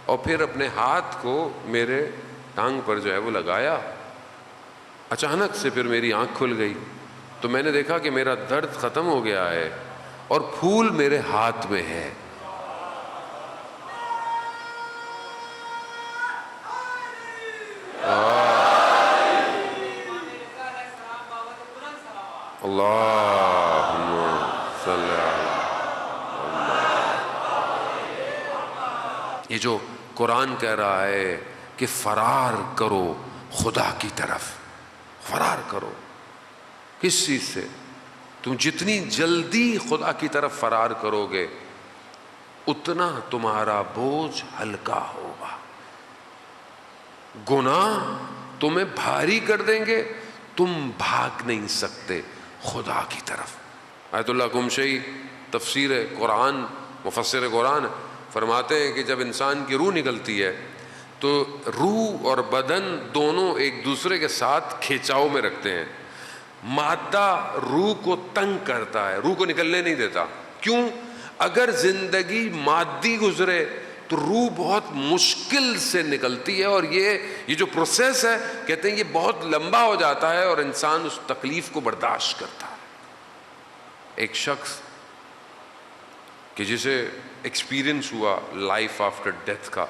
B: اور پھر اپنے ہاتھ کو میرے ٹانگ پر جو ہے وہ لگایا. اچانک سے پھر میری آنکھ کھل گئی تو میں نے دیکھا کہ میرا درد ختم ہو گیا ہے اور پھول میرے ہاتھ میں ہے. اللہم صلی علی. یہ جو قرآن کہہ رہا ہے کہ فرار کرو خدا کی طرف, فرار کرو. کس چیز سے؟ تم جتنی جلدی خدا کی طرف فرار کرو گے اتنا تمہارا بوجھ ہلکا ہوگا. گناہ تمہیں بھاری کر دیں گے، تم بھاگ نہیں سکتے خدا کی طرف۔ آیت اللہ قمشی تفسیر قرآن، مفسر قرآن فرماتے ہیں کہ جب انسان کی روح نکلتی ہے تو روح اور بدن دونوں ایک دوسرے کے ساتھ کھینچاؤ میں رکھتے ہیں۔ مادہ روح کو تنگ کرتا ہے، روح کو نکلنے نہیں دیتا۔ کیوں؟ اگر زندگی مادی گزرے تو روح بہت مشکل سے نکلتی ہے، اور یہ جو پروسیس ہے کہتے ہیں یہ بہت لمبا ہو جاتا ہے اور انسان اس تکلیف کو برداشت کرتا ہے۔ ایک شخص کہ جسے ایکسپیرینس ہوا لائف آفٹر ڈیتھ کا،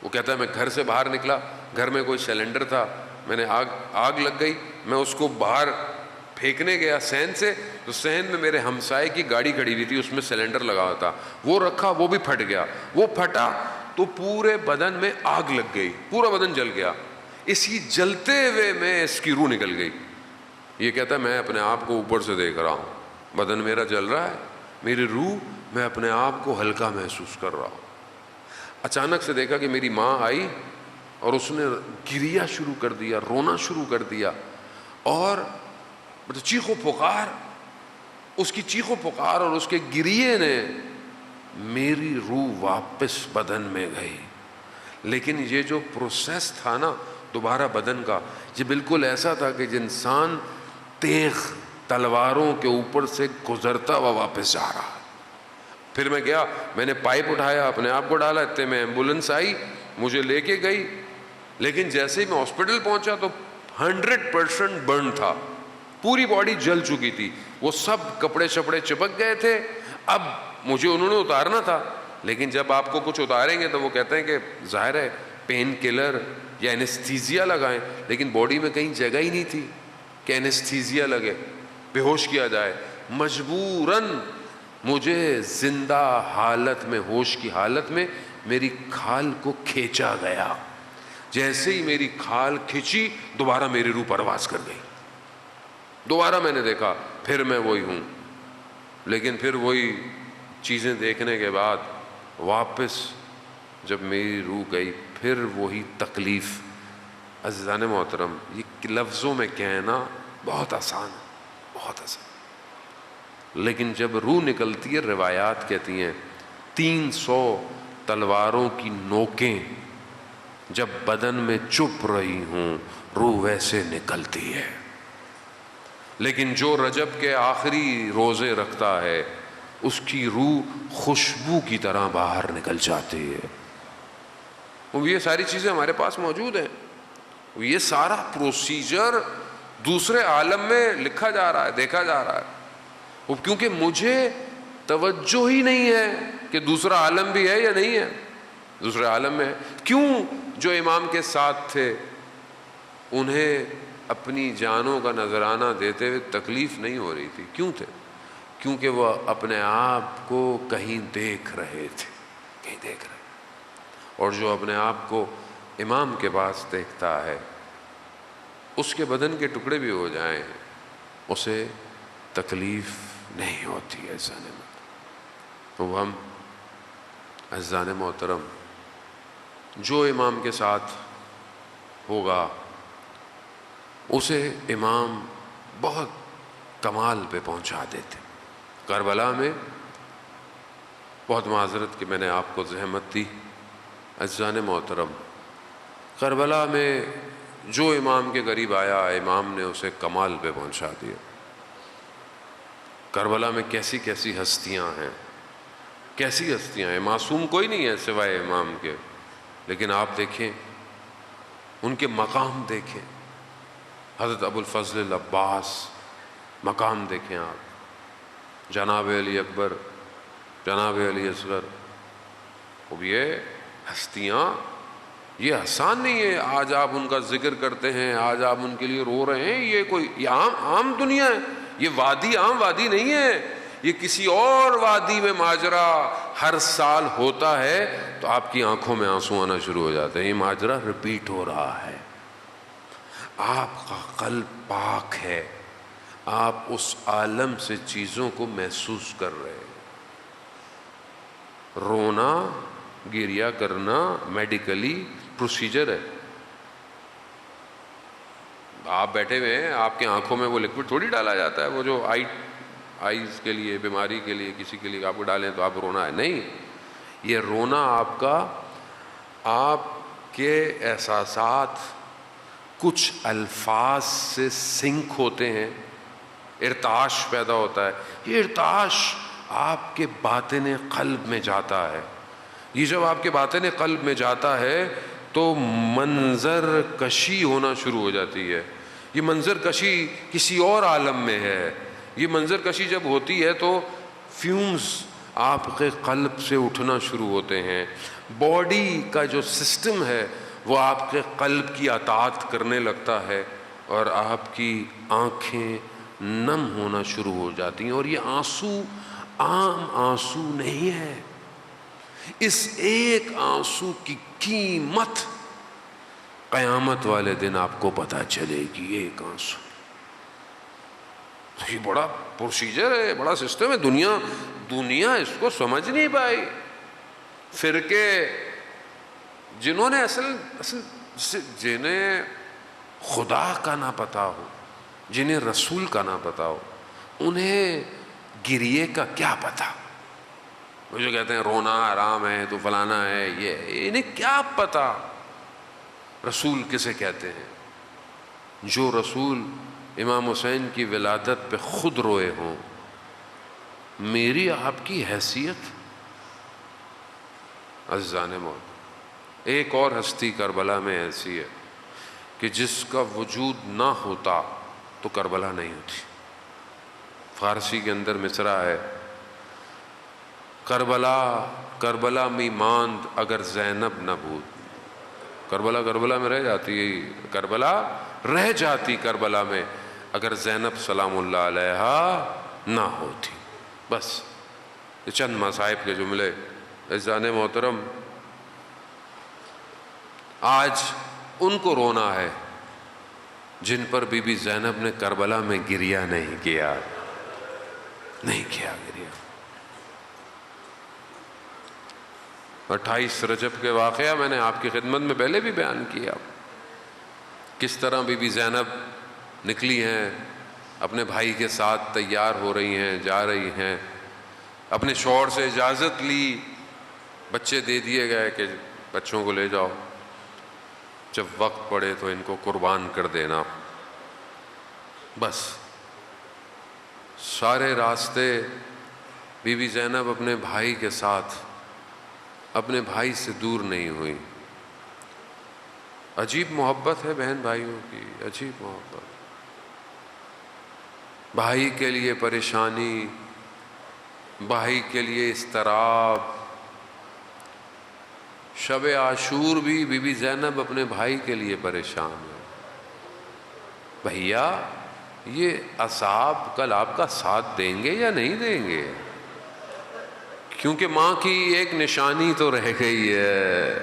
B: وہ کہتا ہے میں گھر سے باہر نکلا، گھر میں کوئی سلنڈر تھا، میں نے آگ لگ گئی، میں اس کو باہر پھینکنے گیا صحن سے، تو صحن میں میرے ہمسائے کی گاڑی کھڑی ہوئی تھی، اس میں سلنڈر لگا ہوا تھا، وہ رکھا، وہ بھی پھٹ گیا، وہ پھٹا تو پورے بدن میں آگ لگ گئی، پورا بدن جل گیا، اسی جلتے ہوئے میں اس کی روح نکل گئی۔ یہ کہتا ہے میں اپنے آپ کو اوپر سے دیکھ رہا ہوں، بدن میرا جل رہا ہے، میری روح، میں اپنے آپ کو ہلکا محسوس کر رہا ہوں۔ اچانک سے دیکھا کہ میری ماں آئی اور اس نے گریا شروع کر دیا، رونا شروع کر دیا، اور چیخ و پکار، اس کی چیخ و پکار اور اس کے گریے نے میری روح واپس بدن میں گئی۔ لیکن یہ جو پروسیس تھا نا دوبارہ بدن کا، یہ بالکل ایسا تھا کہ انسان تیغ تلواروں کے اوپر سے گزرتا ہوا واپس جا رہا۔ پھر میں گیا، میں نے پائپ اٹھایا، اپنے آپ کو ڈالا، اتنے میں ایمبولنس آئی، مجھے لے کے گئی، لیکن جیسے ہی میں ہاسپٹل پہنچا تو 100% برن تھا، پوری باڈی جل چکی تھی، وہ سب کپڑے شپڑے چپک گئے تھے۔ اب مجھے انہوں نے اتارنا تھا، لیکن جب آپ کو کچھ اتاریں گے تو وہ کہتے ہیں کہ ظاہر ہے پین کلر یا اینستھیزیا لگائیں، لیکن باڈی میں کہیں جگہ ہی نہیں تھی کہ اینستھیزیا لگے، بے ہوش کیا جائے۔ مجبوراً مجھے زندہ حالت میں، ہوش کی حالت میں میری کھال کو کھینچا گیا۔ جیسے ہی میری کھال کھینچی دوبارہ میری روح پرواز کر گئی، دوبارہ میں نے دیکھا، پھر میں وہی ہوں۔ لیکن پھر وہی چیزیں دیکھنے کے بعد واپس جب میری روح گئی، پھر وہی تکلیف۔ عزیزان محترم، یہ لفظوں میں کہنا بہت آسان ہے، بہت آسان، لیکن جب روح نکلتی ہے، روایات کہتی ہیں 300 تلواروں کی نوکیں جب بدن میں چپ رہی ہوں روح ویسے نکلتی ہے۔ لیکن جو رجب کے آخری روزے رکھتا ہے اس کی روح خوشبو کی طرح باہر نکل جاتی ہے۔ یہ ساری چیزیں ہمارے پاس موجود ہیں، یہ سارا پروسیجر دوسرے عالم میں لکھا جا رہا ہے، دیکھا جا رہا ہے۔ کیونکہ مجھے توجہ ہی نہیں ہے کہ دوسرا عالم بھی ہے یا نہیں ہے، دوسرے عالم میں ہے۔ کیوں؟ جو امام کے ساتھ تھے انہیں اپنی جانوں کا نذرانہ دیتے ہوئے تکلیف نہیں ہو رہی تھی۔ کیوں تھے؟ کیونکہ وہ اپنے آپ کو کہیں دیکھ رہے تھے، کہیں دیکھ رہے۔ اور جو اپنے آپ کو امام کے پاس دیکھتا ہے اس کے بدن کے ٹکڑے بھی ہو جائیں اسے تکلیف نہیں ہوتی ہے۔ تو ہم عزیزان محترم، جو امام کے ساتھ ہوگا اسے امام بہت کمال پہ پہنچا دیتے۔ کربلا میں بہت معذرت کہ میں نے آپ کو زحمت دی، عزیزان محترم، کربلا میں جو امام کے قریب آیا امام نے اسے کمال پہ پہنچا دیا۔ کربلا میں کیسی کیسی ہستیاں ہیں، کیسی ہستیاں ہیں، معصوم کوئی نہیں ہے سوائے امام کے، لیکن آپ دیکھیں ان کے مقام دیکھیں۔ حضرت ابو الفضل العباس مقام دیکھیں آپ، جناب علی اکبر، جناب علی اصغر۔ اب یہ ہستیاں یہ آسان نہیں ہے، آج آپ ان کا ذکر کرتے ہیں، آج آپ ان کے لیے رو رہے ہیں، یہ کوئی یہ عام دنیا ہے، یہ وادی عام وادی نہیں ہے، یہ کسی اور وادی میں ماجرا ہر سال ہوتا ہے تو آپ کی آنکھوں میں آنسو آنا شروع ہو جاتے ہیں۔ یہ ماجرا ریپیٹ ہو رہا ہے، آپ کا قلب پاک ہے، آپ اس عالم سے چیزوں کو محسوس کر رہے ہیں۔ رونا گریہ کرنا میڈیکلی پروسیجر ہے، آپ بیٹھے ہوئے ہیں, آپ کے آنکھوں میں وہ لکوڈ تھوڑی ڈالا جاتا ہے, وہ جو آئیز کے لیے, بیماری کے لیے, کسی کے لیے آپ کو ڈالیں تو آپ رونا ہے. نہیں, یہ رونا آپ کا, آپ کے احساسات کچھ الفاظ سے سنک ہوتے ہیں, ارتعاش پیدا ہوتا ہے. یہ ارتعاش آپ کے باطن قلب میں جاتا ہے. یہ جب آپ کے باطن قلب میں جاتا ہے تو منظر کشی ہونا شروع ہو جاتی ہے. یہ منظر کشی کسی اور عالم میں ہے. یہ منظر کشی جب ہوتی ہے تو فیومز آپ کے قلب سے اٹھنا شروع ہوتے ہیں. باڈی کا جو سسٹم ہے وہ آپ کے قلب کی اطاعت کرنے لگتا ہے اور آپ کی آنکھیں نم ہونا شروع ہو جاتی ہیں. اور یہ آنسو عام آنسو نہیں ہے. اس ایک آنسو کی قیمت قیامت والے دن آپ کو پتہ چلے گی. ایک آنسو, یہ بڑا پروسیجر ہے, بڑا سسٹم ہے. دنیا اس کو سمجھ نہیں پائی. فرقے جنہوں نے جنہیں خدا کا نہ پتا ہو, جنہیں رسول کا نہ پتا ہو, انہیں گریے کا کیا پتا. وہ جو کہتے ہیں رونا حرام ہے تو فلانا ہے, یہ انہیں کیا پتا رسول کسے کہتے ہیں. جو رسول امام حسین کی ولادت پہ خود روئے ہوں, میری آپ کی حیثیت. عزیزان موت, ایک اور ہستی کربلا میں ایسی ہے کہ جس کا وجود نہ ہوتا تو کربلا نہیں ہوتی. فارسی کے اندر مصرع ہے, کربلا میں ماند اگر زینب نہ بھوت. کربلا میں رہ جاتی, کربلا رہ جاتی کربلا میں اگر زینب سلام اللہ علیہا نہ ہوتی. بس یہ چند مصائب کے جملے. عزیزان محترم, آج ان کو رونا ہے جن پر بی بی زینب نے کربلا میں گریہ نہیں کیا گریہ. 28 رجب کے واقعہ میں نے آپ کی خدمت میں پہلے بھی بیان کیا, کس طرح بی بی زینب نکلی ہیں, اپنے بھائی کے ساتھ تیار ہو رہی ہیں, جا رہی ہیں, اپنے شوہر سے اجازت لی, بچے دے دیے گئے کہ بچوں کو لے جاؤ, جب وقت پڑے تو ان کو قربان کر دینا. بس سارے راستے بی بی زینب اپنے بھائی کے ساتھ, اپنے بھائی سے دور نہیں ہوئی. عجیب محبت ہے بہن بھائیوں کی, عجیب محبت. بھائی کے لیے پریشانی, بھائی کے لیے اضطراب. شب عاشور بھی بی بی زینب اپنے بھائی کے لیے پریشان ہے. بھیا یہ اصحاب کل آپ کا ساتھ دیں گے یا نہیں دیں گے, کیونکہ ماں کی ایک نشانی تو رہ گئی ہے.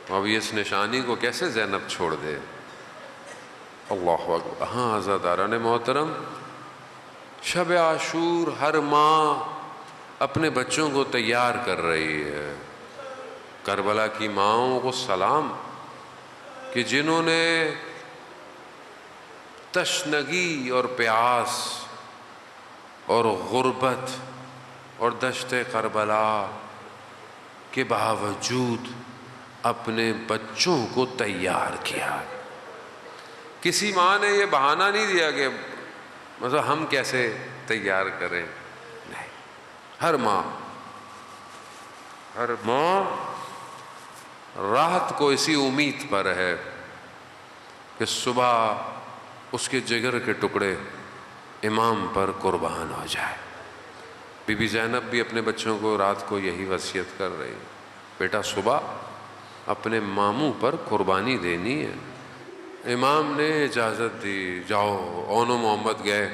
B: اب اس نشانی کو کیسے زینب چھوڑ دے. اللہ اکبر. ہاں عزاداران محترم, شب عاشور ہر ماں اپنے بچوں کو تیار کر رہی ہے. کربلا کی ماؤں کو سلام کہ جنہوں نے تشنگی اور پیاس اور غربت اور دشت کربلا کے باوجود اپنے بچوں کو تیار کیا. کسی ماں نے یہ بہانہ نہیں دیا کہ مطلب ہم کیسے تیار کریں. نہیں, ہر ماں رات کو اسی امید پر ہے کہ صبح اس کے جگر کے ٹکڑے امام پر قربان ہو جائے. بی بی زینب بھی اپنے بچوں کو رات کو یہی وصیت کر رہی, بیٹا صبح اپنے ماموں پر قربانی دینی ہے. امام نے اجازت دی, جاؤ. اون و محمد گئے.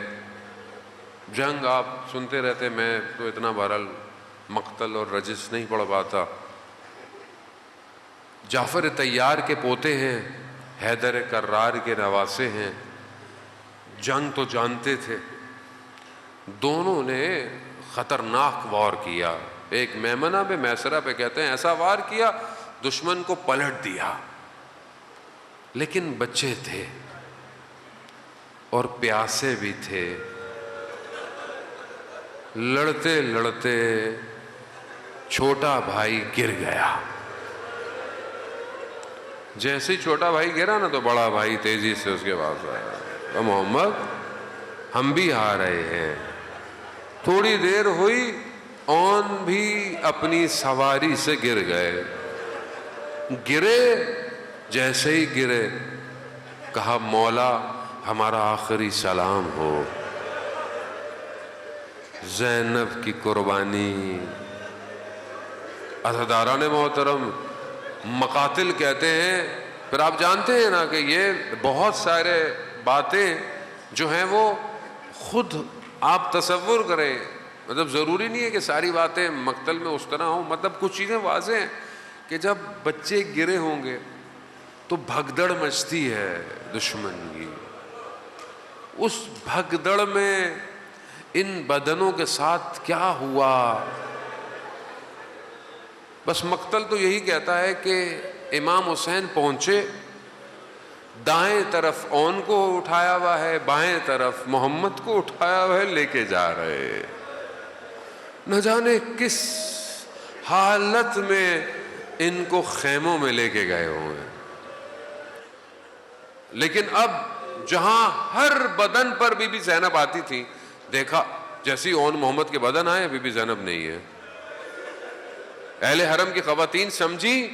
B: جنگ آپ سنتے رہتے, میں تو اتنا بہرحال مقتل اور رجس نہیں پڑھ پاتا. جعفر طیار کے پوتے ہیں, حیدر کرار کے نواسے ہیں, جنگ تو جانتے تھے. دونوں نے خطرناک وار کیا. ایک میمنہ میں میسرہ پہ کہتے ہیں ایسا وار کیا دشمن کو پلٹ دیا. لیکن بچے تھے اور پیاسے بھی تھے. لڑتے لڑتے چھوٹا بھائی گر گیا. جیسے ہی چھوٹا بھائی گرا نا تو بڑا بھائی تیزی سے اس کے پاس آیا. محمد ہم بھی آ رہے ہیں. تھوڑی دیر ہوئی اون بھی اپنی سواری سے گر گئے. گرے جیسے ہی گرے کہا مولا ہمارا آخری سلام ہو. زینب کی قربانی. عزاداران محترم مقاتل کہتے ہیں. پھر آپ جانتے ہیں نا کہ یہ بہت سارے باتیں جو ہیں وہ خود آپ تصور کریں. مطلب ضروری نہیں ہے کہ ساری باتیں مقتل میں اس طرح ہوں. مطلب کچھ چیزیں واضح ہیں کہ جب بچے گرے ہوں گے تو بھگدڑ مچتی ہے دشمن کی. اس بھگدڑ میں ان بدنوں کے ساتھ کیا ہوا. بس مقتل تو یہی کہتا ہے کہ امام حسین پہنچے, دائیں طرف اون کو اٹھایا ہوا ہے, بائیں طرف محمد کو اٹھایا ہوا ہے, لے کے جا رہے. نہ جانے کس حالت میں ان کو خیموں میں لے کے گئے ہوئے. لیکن اب جہاں ہر بدن پر بی بی زینب آتی تھی, دیکھا جیسی اون محمد کے بدن آئے بی بی زینب نہیں ہے. اہل حرم کی خواتین سمجھی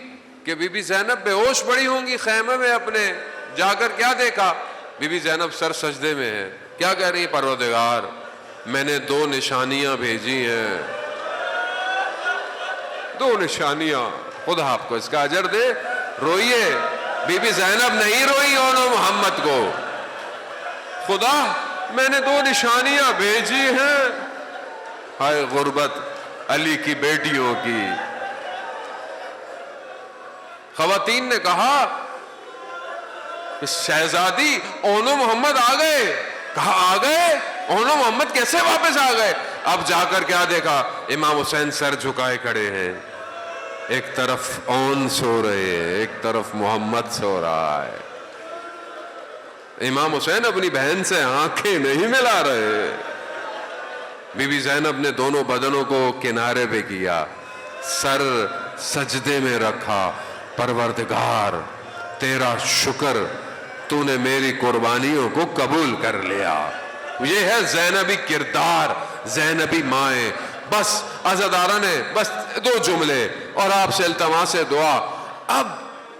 B: کہ بی بی زینب بے ہوش پڑی ہوں گی خیمے میں اپنے. جا کر کیا دیکھا, بی بی زینب سر سجدے میں ہے. کیا کہہ رہی, پروردگار میں نے 2 نشانیاں بھیجی ہیں. 2 نشانیاں, خدا آپ کو اس کا اجر دے. روئیے, بی بی زینب نہیں روئی اون محمد کو. خدا میں نے 2 نشانیاں بھیجی ہیں. ہائے غربت علی کی بیٹیوں کی. خواتین نے کہا کہ شہزادی اونو محمد آ گئے. کہا آ گئے, اونو محمد کیسے واپس آ گئے. اب جا کر کیا دیکھا, امام حسین سر جھکائے کھڑے ہیں. ایک طرف اون سو رہے ہیں, ایک طرف محمد سو رہا ہے. امام حسین اپنی بہن سے آنکھیں نہیں ملا رہے. بی بی زینب نے دونوں بدنوں کو کنارے پہ کیا, سر سجدے میں رکھا. پروردگار تیرا شکر, تو نے میری قربانیوں کو قبول کر لیا. یہ ہے زینبی کردار, زینبی مائیں. بس عزادارہ نے بس 2 جملے اور آپ سے التماس دعا. اب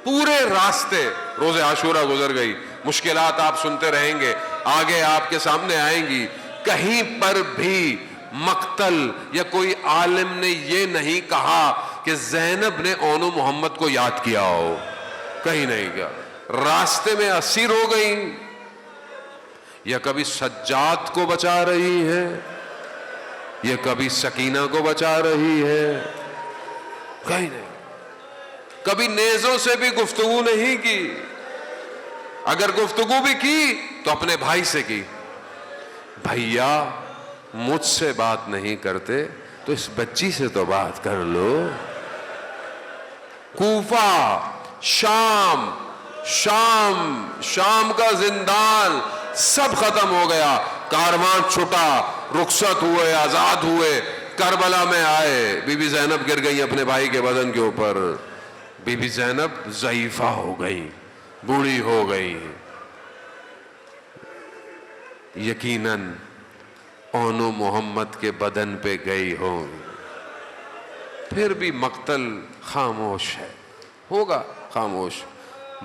B: پورے راستے روز عاشورہ گزر گئی, مشکلات آپ سنتے رہیں گے, آگے آپ کے سامنے آئیں گی. کہیں پر بھی مقتل یا کوئی عالم نے یہ نہیں کہا کہ زینب نے اونو محمد کو یاد کیا ہو. کہیں نہیں کیا. راستے میں اسیر ہو گئی, یا کبھی سجاد کو بچا رہی ہے, یا کبھی سکینہ کو بچا رہی ہے. کہیں نہیں. کبھی نیزوں سے بھی گفتگو نہیں کی. اگر گفتگو بھی کی تو اپنے بھائی سے کی. بھیا مجھ سے بات نہیں کرتے تو اس بچی سے تو بات کر لو. کوفہ, شام, شام کا زندان سب ختم ہو گیا. کاروان چھٹا, رخصت ہوئے, آزاد ہوئے, کربلا میں آئے. بی بی زینب گر گئی اپنے بھائی کے بدن کے اوپر. بی بی زینب ضعیفہ ہو گئی, بوڑھی ہو گئی. یقیناً اونو محمد کے بدن پہ گئی ہوں. پھر بھی مقتل خاموش ہے, ہوگا خاموش.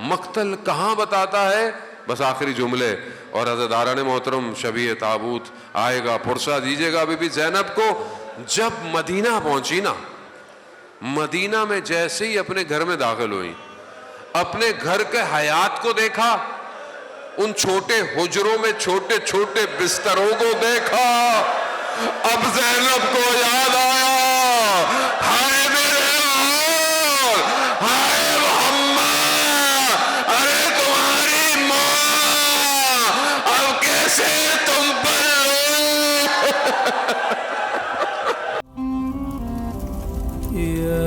B: مقتل کہاں بتاتا ہے, بس آخری جملے. اور عزاداران محترم شبیہ تابوت آئے گا, پرسہ دیجیے گا بی بی زینب کو. جب مدینہ پہنچی نا, مدینہ میں جیسے ہی اپنے گھر میں داخل ہوئی, اپنے گھر کے حیات کو دیکھا, ان چھوٹے حجروں میں چھوٹے چھوٹے بستروں کو دیکھا. اب زینب کو یاد آیا, ہائے میرے اور ہائے محمد, ارے تمہاری ماں اب کیسے تم پر
A: یا